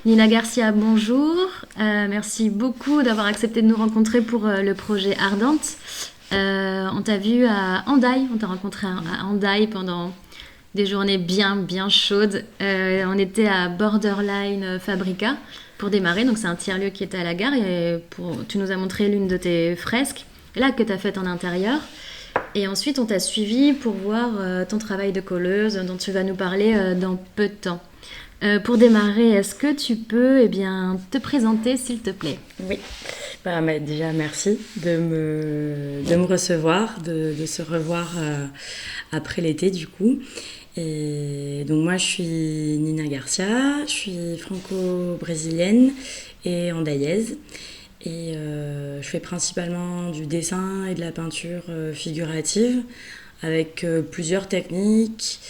Nina Garcia, bonjour. Merci beaucoup d'avoir accepté de nous rencontrer pour le projet Ardente. On t'a vu à Hendaye, on t'a rencontré à Hendaye pendant des journées bien chaudes. On était à Borderline Fabrica pour démarrer, donc c'est un tiers-lieu qui était à la gare et tu nous as montré l'une de tes fresques, là que tu as faite en intérieur. Et ensuite on t'a suivi pour voir ton travail de colleuse dont tu vas nous parler dans peu de temps. Pour démarrer, est-ce que tu peux te présenter s'il te plaît? Oui, déjà merci de me recevoir, de se revoir après l'été du coup. Et donc moi je suis Nina Garcia, je suis franco-brésilienne et andaïaise. Et je fais principalement du dessin et de la peinture figurative avec plusieurs techniques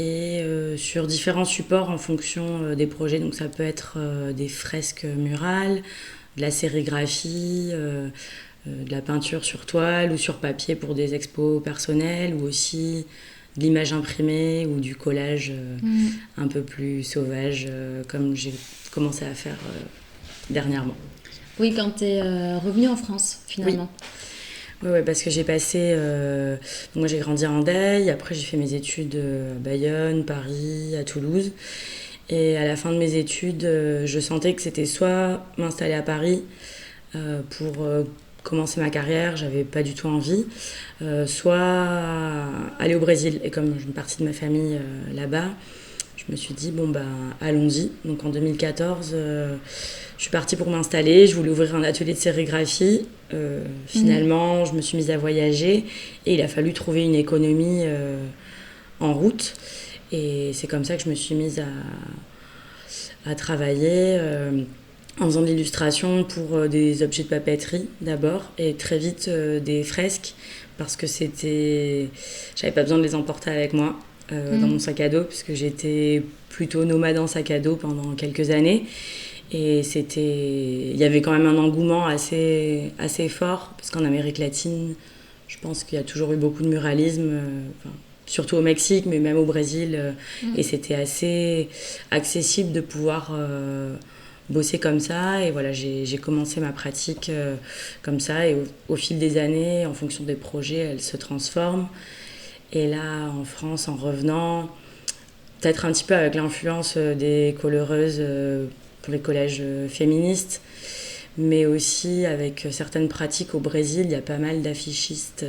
et sur différents supports en fonction des projets. Donc ça peut être des fresques murales, de la sérigraphie, de la peinture sur toile ou sur papier pour des expos personnelles, ou aussi de l'image imprimée ou du collage un peu plus sauvage, comme j'ai commencé à faire dernièrement. Oui, quand tu es revenue en France, finalement. Oui, parce que j'ai passé. Donc moi, j'ai grandi à Hendaye, après, j'ai fait mes études à Bayonne, Paris, à Toulouse. Et à la fin de mes études, je sentais que c'était soit m'installer à Paris pour commencer ma carrière, j'avais pas du tout envie, soit aller au Brésil. Et comme j'ai une partie de ma famille là-bas, je me suis dit, bon, allons-y. Donc en 2014, je suis partie pour m'installer. Je voulais ouvrir un atelier de sérigraphie. Finalement, je me suis mise à voyager et il a fallu trouver une économie en route. Et c'est comme ça que je me suis mise à travailler en faisant de l'illustration pour des objets de papeterie d'abord et très vite des fresques parce que j'avais pas besoin de les emporter avec moi dans mon sac à dos puisque j'étais plutôt nomade en sac à dos pendant quelques années. Et il y avait quand même un engouement assez fort, parce qu'en Amérique latine, je pense qu'il y a toujours eu beaucoup de muralisme, surtout au Mexique, mais même au Brésil. Et c'était assez accessible de pouvoir bosser comme ça. Et voilà, j'ai commencé ma pratique comme ça. Et au fil des années, en fonction des projets, elle se transforme. Et là, en France, en revenant, peut-être un petit peu avec l'influence des coloreuses pour les collèges féministes, mais aussi avec certaines pratiques au Brésil. Il y a pas mal d'affichistes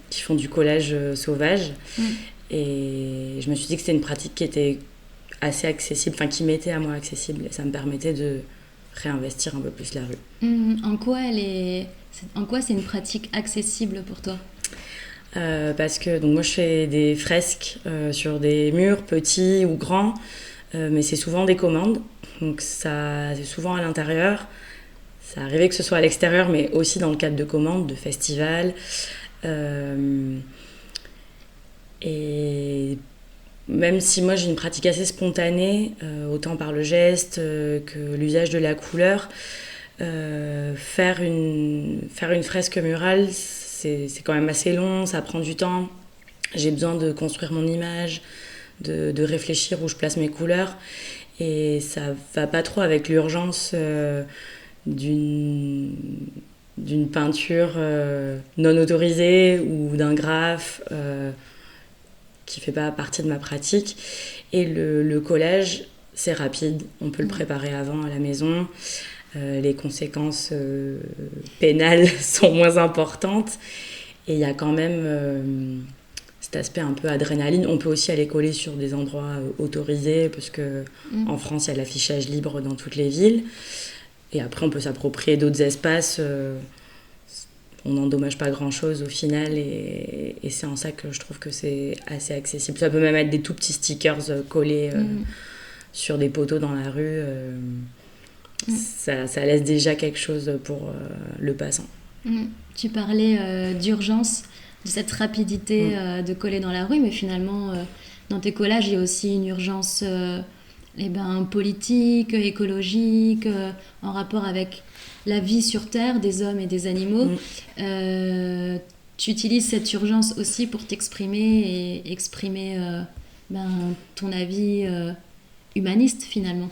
qui font du collage sauvage. Et je me suis dit que c'était une pratique qui était assez accessible, enfin qui m'était à moi accessible. Et ça me permettait de réinvestir un peu plus la rue. En quoi c'est une pratique accessible pour toi? Parce que donc moi je fais des fresques sur des murs petits ou grands, mais c'est souvent des commandes, donc ça c'est souvent à l'intérieur. Ça arrivait que ce soit à l'extérieur, mais aussi dans le cadre de commandes, de festivals. Et même si moi j'ai une pratique assez spontanée, autant par le geste que l'usage de la couleur, faire une fresque murale, c'est quand même assez long, ça prend du temps. J'ai besoin de construire mon image, de réfléchir où je place mes couleurs. Et ça va pas trop avec l'urgence d'une peinture non autorisée ou d'un graphe qui fait pas partie de ma pratique. Et le collage, c'est rapide, on peut le préparer avant à la maison. Les conséquences pénales sont moins importantes et il y a quand même cet aspect un peu adrénaline. On peut aussi aller coller sur des endroits autorisés parce que en France il y a l'affichage libre dans toutes les villes et après on peut s'approprier d'autres espaces. On n'endommage pas grand chose au final et c'est en ça que je trouve que c'est assez accessible. Ça peut même être des tout petits stickers collés sur des poteaux dans la rue. Ça laisse déjà quelque chose pour le passant. Tu parlais d'urgence, de cette rapidité de coller dans la rue, mais finalement, dans tes collages, il y a aussi une urgence politique, écologique, en rapport avec la vie sur Terre des hommes et des animaux. Tu utilises cette urgence aussi pour t'exprimer et exprimer ton avis humaniste finalement.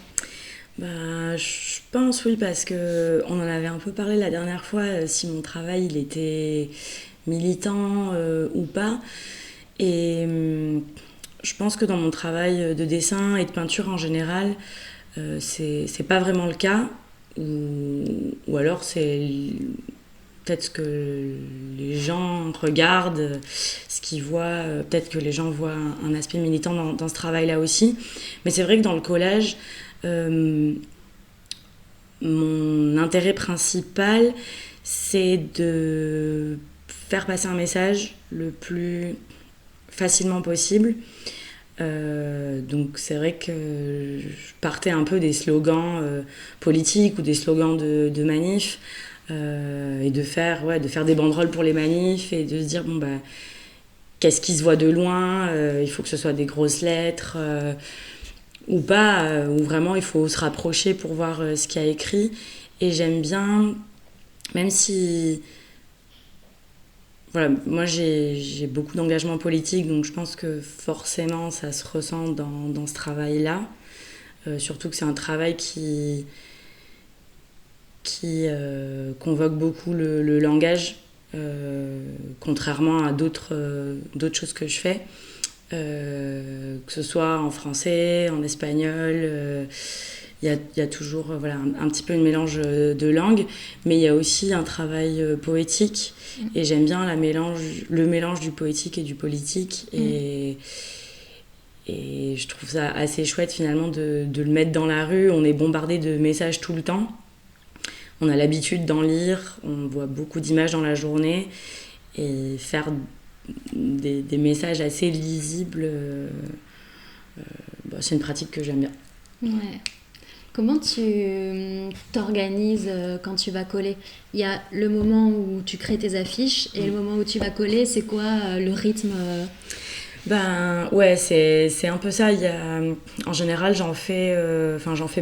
Bah, je pense oui, parce que on en avait un peu parlé la dernière fois, si mon travail il était militant ou pas. Et je pense que dans mon travail de dessin et de peinture en général, c'est pas vraiment le cas. Ou alors c'est peut-être ce que les gens regardent, ce qu'ils voient, peut-être que les gens voient un aspect militant dans ce travail-là aussi. Mais c'est vrai que dans le collège, euh, mon intérêt principal, c'est de faire passer un message le plus facilement possible. Donc c'est vrai que je partais un peu des slogans politiques ou des slogans de manifs, et de faire des banderoles pour les manifs et de se dire bon bah qu'est-ce qui se voit de loin, il faut que ce soit des grosses lettres ou pas, ou vraiment il faut se rapprocher pour voir ce qu'il y a écrit. Et j'aime bien, même si voilà, moi j'ai beaucoup d'engagement politique, donc je pense que forcément ça se ressent dans ce travail-là. Surtout que c'est un travail qui convoque beaucoup le langage, contrairement à d'autres choses que je fais. Que ce soit en français, en espagnol, y a toujours voilà, un petit peu une mélange de langues, mais il y a aussi un travail poétique, et j'aime bien le mélange du poétique et du politique, et je trouve ça assez chouette finalement de le mettre dans la rue. On est bombardé de messages tout le temps, on a l'habitude d'en lire, on voit beaucoup d'images dans la journée, et faire des messages assez lisibles, bah, c'est une pratique que j'aime bien. Ouais. Comment tu t'organises quand tu vas coller? Il y a le moment où tu crées tes affiches et le moment où tu vas coller, c'est quoi le rythme Ben ouais, c'est un peu ça. En général, j'en fais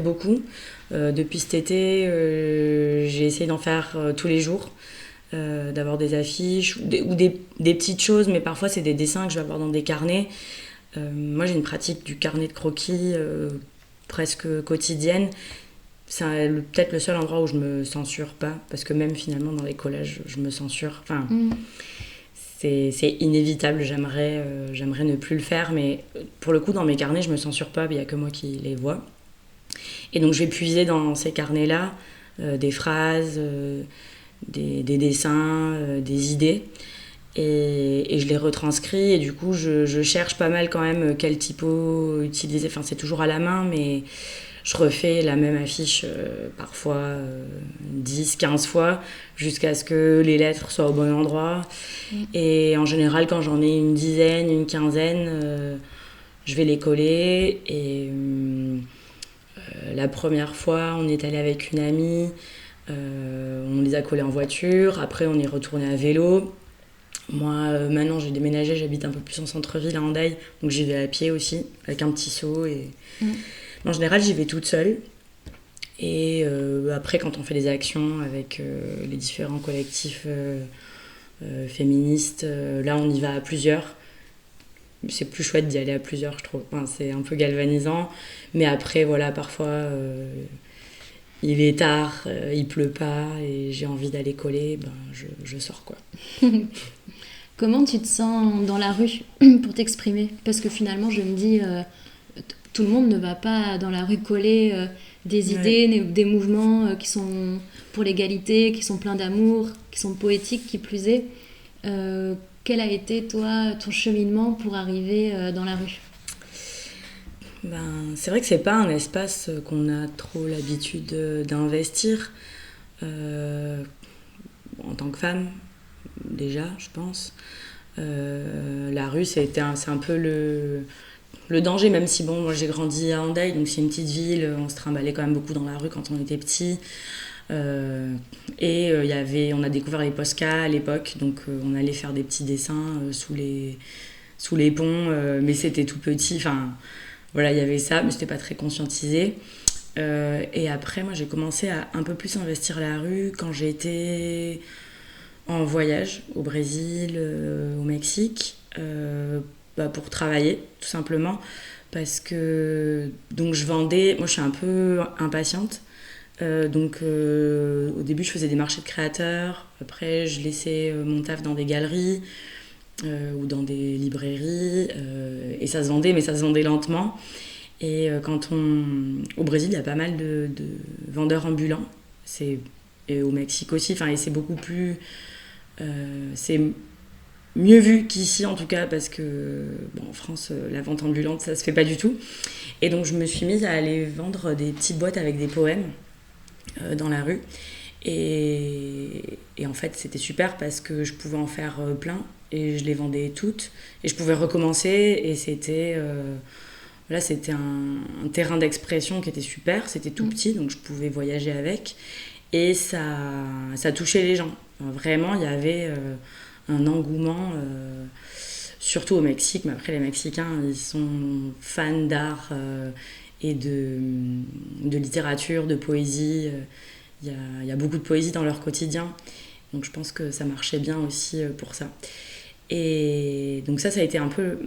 beaucoup. Depuis cet été, j'ai essayé d'en faire tous les jours, d'avoir des affiches des petites choses, mais parfois c'est des dessins que je vais avoir dans des carnets. Moi, j'ai une pratique du carnet de croquis presque quotidienne. C'est peut-être le seul endroit où je me censure pas, parce que même finalement dans les collages, je me censure. Enfin, c'est inévitable, j'aimerais ne plus le faire, mais pour le coup, dans mes carnets, je me censure pas, il n'y a que moi qui les vois. Et donc, je vais puiser dans ces carnets-là des phrases, des dessins, des idées. Et je les retranscris, et du coup je cherche pas mal quand même quel typo utiliser. Enfin, c'est toujours à la main, mais je refais la même affiche parfois 10-15 fois jusqu'à ce que les lettres soient au bon endroit. Et en général, quand j'en ai une dizaine, une quinzaine, je vais les coller. Et la première fois, on est allé avec une amie, on les a collés en voiture, après on est retourné à vélo. Moi, maintenant, j'ai déménagé, j'habite un peu plus en centre-ville, à Hendaye, donc j'y vais à pied aussi, avec un petit seau. En général, j'y vais toute seule. Et après, quand on fait des actions avec les différents collectifs féministes, là, on y va à plusieurs. C'est plus chouette d'y aller à plusieurs, je trouve. Enfin, c'est un peu galvanisant. Mais après, voilà, parfois, il est tard, il pleut pas, et j'ai envie d'aller coller, ben, je sors, quoi. Comment tu te sens dans la rue pour t'exprimer? Parce que finalement, je me dis, tout le monde ne va pas dans la rue coller des idées, des mouvements qui sont pour l'égalité, qui sont pleins d'amour, qui sont poétiques, qui plus est. Quel a été, toi, ton cheminement pour arriver dans la rue? Ben, c'est vrai que c'est pas un espace qu'on a trop l'habitude d'investir en tant que femme, déjà, je pense. La rue, c'est un peu le danger, même si bon, moi j'ai grandi à Hendaye, donc c'est une petite ville, on se trimballait quand même beaucoup dans la rue quand on était petit. On a découvert les Posca à l'époque, donc on allait faire des petits dessins sous les ponts, mais c'était tout petit. Enfin, voilà, il y avait ça, mais c'était pas très conscientisé. Et après, moi j'ai commencé à un peu plus investir la rue quand j'ai été en voyage au Brésil, au Mexique, pour travailler, tout simplement. parce que donc je vendais, moi je suis un peu impatiente. Au début, je faisais des marchés de créateurs. Après, je laissais mon taf dans des galeries ou dans des librairies. Et ça se vendait, mais ça se vendait lentement. Et au Brésil, il y a pas mal de vendeurs ambulants. Et au Mexique aussi. Enfin, et c'est beaucoup plus... c'est mieux vu qu'ici, en tout cas, parce que en France, la vente ambulante, ça se fait pas du tout. Et donc, je me suis mise à aller vendre des petites boîtes avec des poèmes dans la rue. Et en fait, c'était super parce que je pouvais en faire plein et je les vendais toutes. Et je pouvais recommencer et c'était un terrain d'expression qui était super. C'était tout petit, donc je pouvais voyager avec. Et ça touchait les gens. Enfin, vraiment, il y avait un engouement, surtout au Mexique. Mais après, les Mexicains, ils sont fans d'art et de littérature, de poésie. Il y a beaucoup de poésie dans leur quotidien. Donc je pense que ça marchait bien aussi pour ça. Et donc ça a été un peu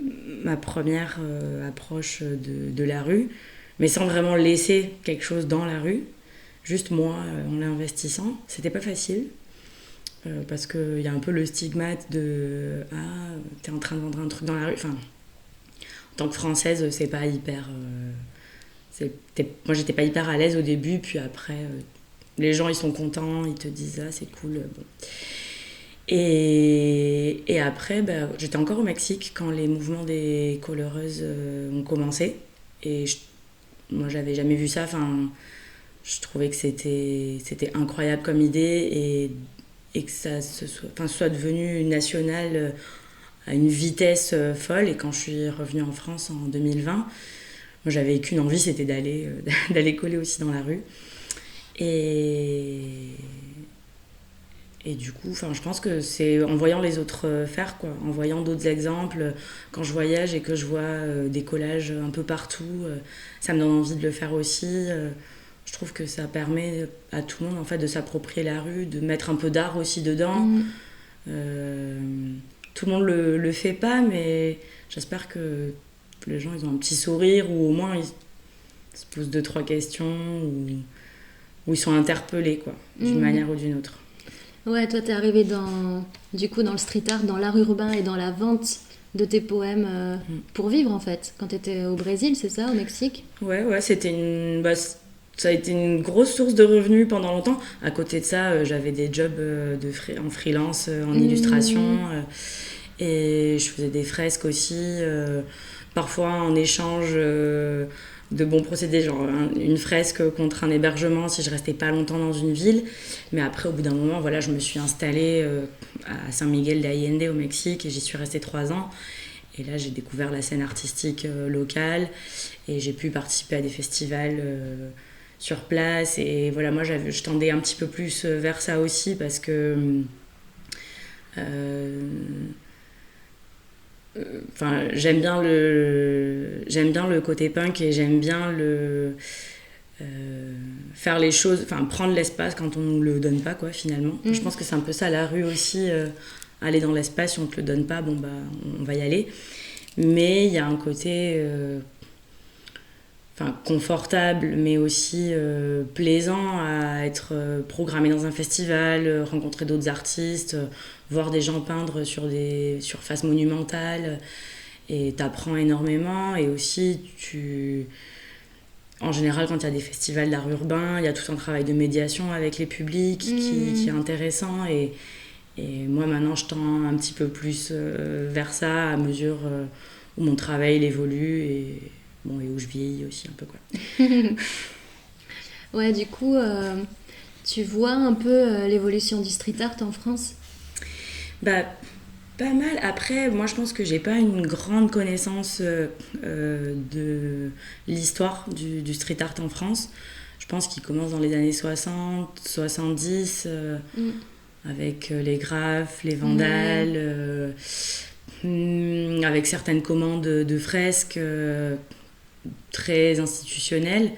ma première approche de la rue, mais sans vraiment laisser quelque chose dans la rue. Juste moi, en l'investissant. C'était pas facile, parce qu'il y a un peu le stigmate de « Ah, t'es en train de vendre un truc dans la rue ». Enfin, en tant que Française, c'est pas hyper... moi, j'étais pas hyper à l'aise au début, puis après, les gens, ils sont contents, ils te disent « Ah, c'est cool ». Bon. Et après, j'étais encore au Mexique quand les mouvements des coloreuses ont commencé. Et moi, j'avais jamais vu ça. Enfin, je trouvais que c'était incroyable comme idée et que ça soit devenu national à une vitesse folle. Et quand je suis revenue en France en 2020, moi, j'avais qu'une envie, c'était d'aller coller aussi dans la rue. Et du coup, je pense que c'est en voyant les autres faire, quoi, en voyant d'autres exemples. Quand je voyage et que je vois des collages un peu partout, ça me donne envie de le faire aussi. Je trouve que ça permet à tout le monde en fait, de s'approprier la rue, de mettre un peu d'art aussi dedans. Tout le monde le fait pas, mais j'espère que les gens ils ont un petit sourire ou au moins ils se posent 2-3 questions ou ils sont interpellés quoi, d'une manière ou d'une autre. Ouais, toi, t'es arrivée dans le street art, dans l'art urbain et dans la vente de tes poèmes pour vivre, en fait, quand t'étais au Brésil, c'est ça, au Mexique ? Ouais, ça a été une grosse source de revenus pendant longtemps. À côté de ça, j'avais des jobs en freelance, en illustration, et je faisais des fresques aussi, parfois en échange de bons procédés, genre une fresque contre un hébergement si je restais pas longtemps dans une ville. Mais après, au bout d'un moment, voilà, je me suis installée à San Miguel de Allende au Mexique et j'y suis restée 3 ans. Et là, j'ai découvert la scène artistique locale et j'ai pu participer à des festivals sur place. Et voilà, moi, je tendais un petit peu plus vers ça aussi parce que... j'aime bien le côté punk et j'aime bien faire les choses, prendre l'espace quand on nous le donne pas quoi finalement. Je pense que c'est un peu ça la rue aussi, aller dans l'espace, si on te le donne pas, on va y aller. Mais il y a un côté confortable mais aussi plaisant à être programmé dans un festival, rencontrer d'autres artistes, voir des gens peindre sur des surfaces monumentales, et t'apprends énormément. Et aussi en général quand il y a des festivals d'art urbain, il y a tout un travail de médiation avec les publics qui est intéressant, et moi maintenant je tends un petit peu plus vers ça à mesure où mon travail il évolue et où je vieillis aussi un peu quoi. Ouais, du coup tu vois un peu l'évolution du street art en France ? Pas mal. Après, moi, je pense que j'ai pas une grande connaissance de l'histoire du street art en France. Je pense qu'il commence dans les années 60, 70, avec les graphes, les vandales, avec certaines commandes de fresques très institutionnelles.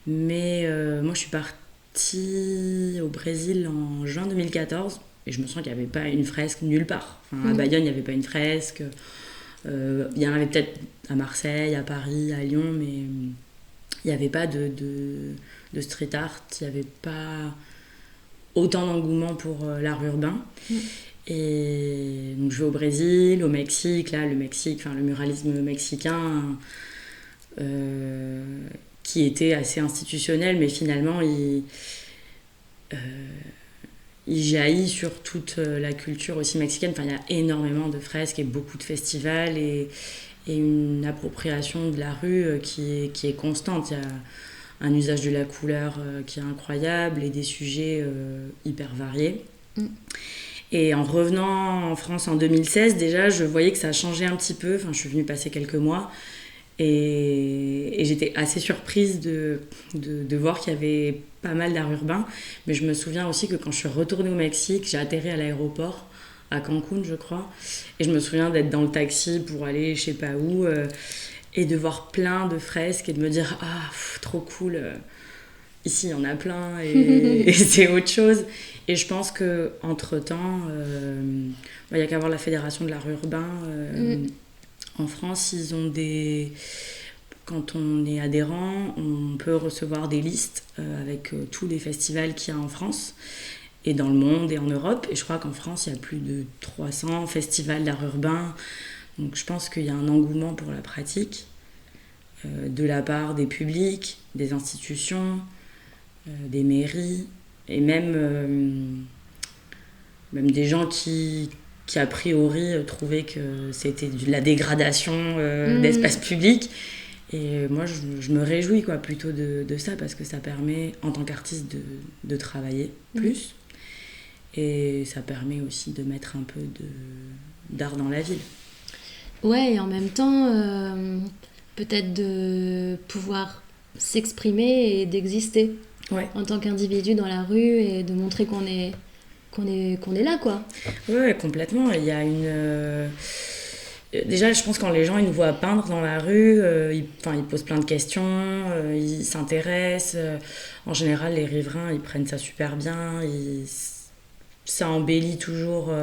Mais moi, je suis partie au Brésil en juin 2014. Et je me sens qu'il n'y avait pas une fresque nulle part. À Bayonne, il n'y avait pas une fresque. Il y en avait peut-être à Marseille, à Paris, à Lyon, mais il n'y avait pas de street art, il n'y avait pas autant d'engouement pour l'art urbain. Et donc je vais au Brésil, au Mexique, là le Mexique, enfin le muralisme mexicain qui était assez institutionnel, mais finalement il jaillit sur toute la culture aussi mexicaine. Enfin, il y a énormément de fresques et beaucoup de festivals et une appropriation de la rue qui est constante. Il y a un usage de la couleur qui est incroyable et des sujets hyper variés. Et en revenant en France en 2016, déjà, je voyais que ça a changé un petit peu. Enfin, je suis venue passer quelques mois et j'étais assez surprise de voir qu'il y avait pas mal d'art urbain. Mais je me souviens aussi que quand je suis retournée au Mexique, j'ai atterri à l'aéroport, à Cancun, je crois. Et je me souviens d'être dans le taxi pour aller je sais pas où et de voir plein de fresques et de me dire « Ah, trop cool ici, il y en a plein et c'est autre chose. » Et je pense qu'entre-temps, il n'y a qu'à voir la Fédération de l'art urbain. En France, ils ont des... Quand on est adhérent, on peut recevoir des listes avec tous les festivals qu'il y a en France et dans le monde et en Europe. Et je crois qu'en France, il y a plus de 300 festivals d'art urbain. Donc je pense qu'il y a un engouement pour la pratique de la part des publics, des institutions, des mairies et même des gens qui a priori trouvaient que c'était de la dégradation d'espace public. Et moi, je me réjouis plutôt de ça parce que ça permet, en tant qu'artiste, de travailler plus. Et ça permet aussi de mettre un peu d'art dans la ville. Ouais, et en même temps, peut-être de pouvoir s'exprimer et d'exister en tant qu'individu dans la rue et de montrer qu'on est là, quoi. Ouais, complètement. Il y a une... Déjà, je pense que quand les gens ils nous voient peindre dans la rue, ils posent plein de questions, ils s'intéressent. En général, les riverains, ils prennent ça super bien. Ça embellit toujours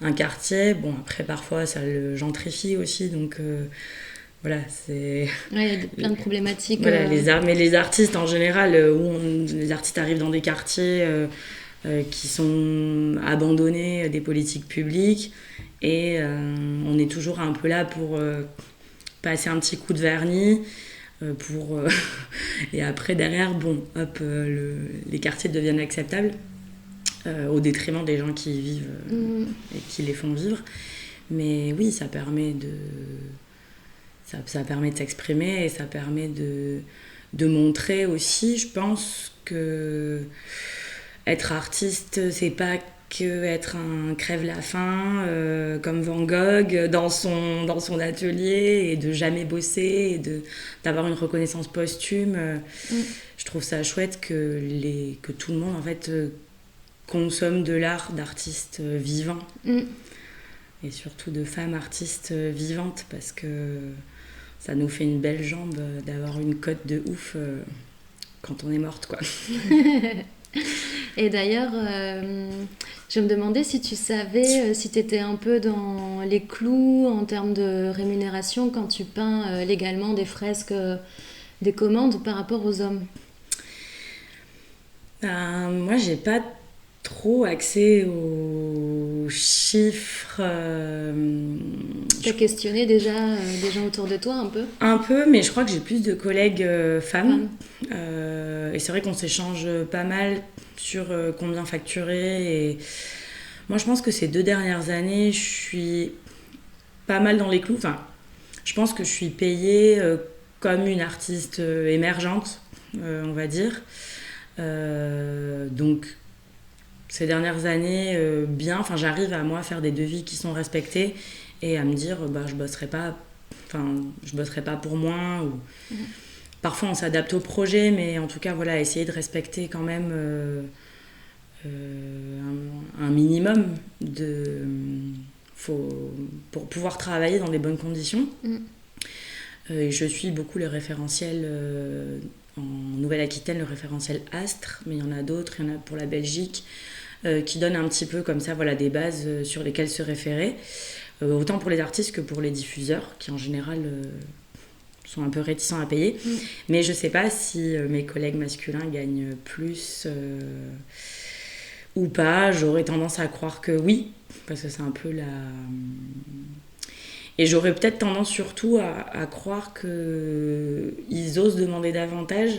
un quartier. Bon, après, parfois, ça le gentrifie aussi. Donc, voilà, c'est... Ouais, il y a plein de problématiques. Voilà, mais les artistes, en général, les artistes arrivent dans des quartiers qui sont abandonnés des politiques publiques. Et on est toujours un peu là pour passer un petit coup de vernis et après derrière les quartiers deviennent acceptables au détriment des gens qui y vivent et qui les font vivre. Mais oui, ça permet de s'exprimer et ça permet de montrer aussi, je pense, que être artiste, c'est pas que être un crève-la-faim comme Van Gogh dans son atelier et de jamais bosser et d'avoir une reconnaissance posthume. Je trouve ça chouette que tout le monde en fait consomme de l'art d'artistes vivants et surtout de femmes artistes vivantes parce que ça nous fait une belle jambe d'avoir une cote de ouf quand on est morte, quoi. Et d'ailleurs, je me demandais si tu savais si tu étais un peu dans les clous en termes de rémunération quand tu peins légalement des fresques, des commandes par rapport aux hommes. Moi, j'ai pas trop accès aux chiffres. T'as questionné déjà des gens autour de toi un peu ? Un peu, mais je crois que j'ai plus de collègues femmes. Et c'est vrai qu'on s'échange pas mal sur combien facturer. Et moi, je pense que ces 2 dernières années, je suis pas mal dans les clous. Enfin, je pense que je suis payée comme une artiste émergente, on va dire. Donc, ces dernières années, j'arrive à moi faire des devis qui sont respectés et à me dire, je bosserai pas pour moi. Parfois, on s'adapte au projet, mais en tout cas, voilà, essayer de respecter quand même un minimum pour pouvoir travailler dans des bonnes conditions. Et je suis beaucoup le référentiel en Nouvelle-Aquitaine, le référentiel Astre, mais il y en a d'autres, il y en a pour la Belgique, qui donnent un petit peu comme ça, voilà, des bases sur lesquelles se référer. autant pour les artistes que pour les diffuseurs, qui en général sont un peu réticents à payer. Mais je sais pas si mes collègues masculins gagnent plus ou pas. J'aurais tendance à croire que oui, parce que c'est un peu la... Et j'aurais peut-être tendance surtout à croire qu'ils osent demander davantage,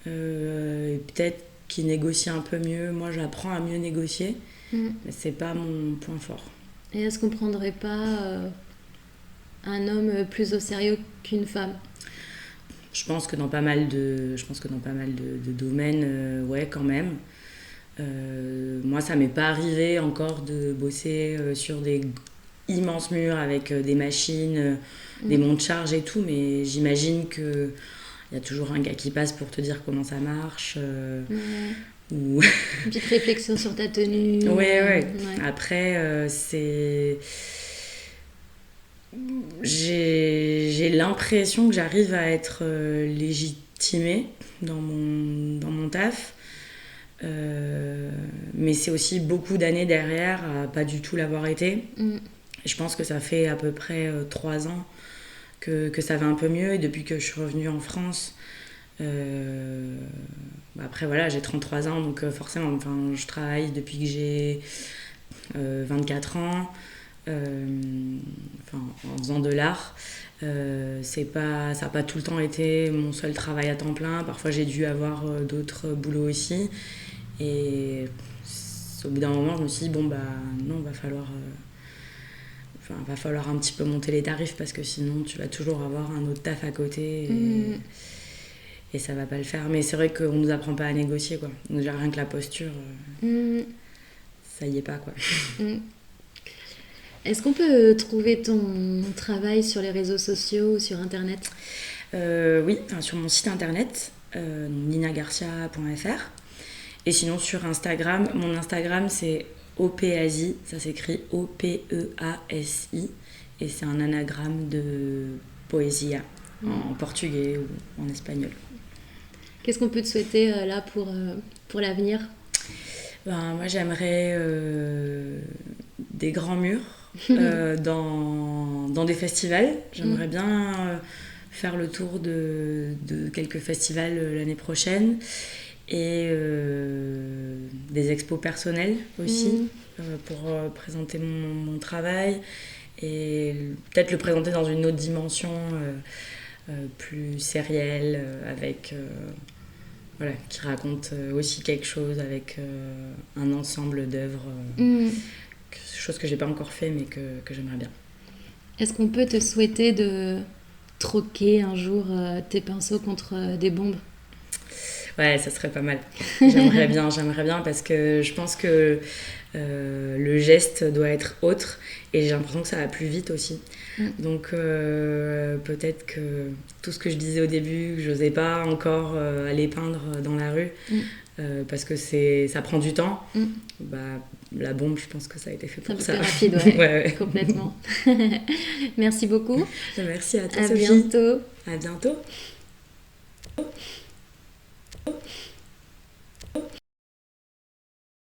et peut-être qu'ils négocient un peu mieux. Moi, j'apprends à mieux négocier, mais c'est pas mon point fort. Et est-ce qu'on prendrait pas un homme plus au sérieux qu'une femme? Je pense que dans pas mal de domaines, ouais, quand même. Moi, ça m'est pas arrivé encore de bosser sur des immenses murs avec des machines, des monts de charge et tout, mais j'imagine que il y a toujours un gars qui passe pour te dire comment ça marche. Ou... Une petite réflexion sur ta tenue. Ouais. Après, j'ai l'impression que j'arrive à être légitimée dans mon taf. Mais c'est aussi beaucoup d'années derrière à pas du tout l'avoir été. Je pense que ça fait à peu près 3 ans que ça va un peu mieux, et depuis que je suis revenue en France, après voilà, j'ai 33 ans, donc forcément je travaille depuis que j'ai 24 ans, en faisant de l'art. Ça n'a pas tout le temps été mon seul travail à temps plein. Parfois j'ai dû avoir d'autres boulots aussi, et au bout d'un moment je me suis dit non, va falloir un petit peu monter les tarifs, parce que sinon tu vas toujours avoir un autre taf à côté et ça va pas le faire. Mais c'est vrai qu'on nous apprend pas à négocier, quoi. Donc rien que la posture, ça y est pas, quoi. Est-ce qu'on peut trouver ton travail sur les réseaux sociaux ou sur internet? Oui, sur mon site internet, ninagarcia.fr, et sinon sur Instagram. Mon Instagram c'est Opeasi, ça s'écrit O-P-E-A-S-I, et c'est un anagramme de poesia en portugais ou en espagnol. Qu'est-ce qu'on peut te souhaiter là pour l'avenir? Moi j'aimerais des grands murs dans des festivals. J'aimerais bien faire le tour de quelques festivals l'année prochaine, et des expos personnelles aussi, pour présenter mon travail, et peut-être le présenter dans une autre dimension plus sérielle, avec qui raconte aussi quelque chose, avec un ensemble d'œuvres, chose que j'ai pas encore fait mais que j'aimerais bien. Est-ce qu'on peut te souhaiter de troquer un jour tes pinceaux contre des bombes? Ouais, ça serait pas mal. J'aimerais bien, parce que je pense que le geste doit être autre, et j'ai l'impression que ça va plus vite aussi. Donc peut-être que tout ce que je disais au début, que j'osais pas encore aller peindre dans la rue, parce que ça prend du temps, la bombe, je pense que ça a été fait pour ça. C'est rapide, ouais. Complètement. Merci beaucoup. Merci à toi, à Sophie. bientôt. À bientôt.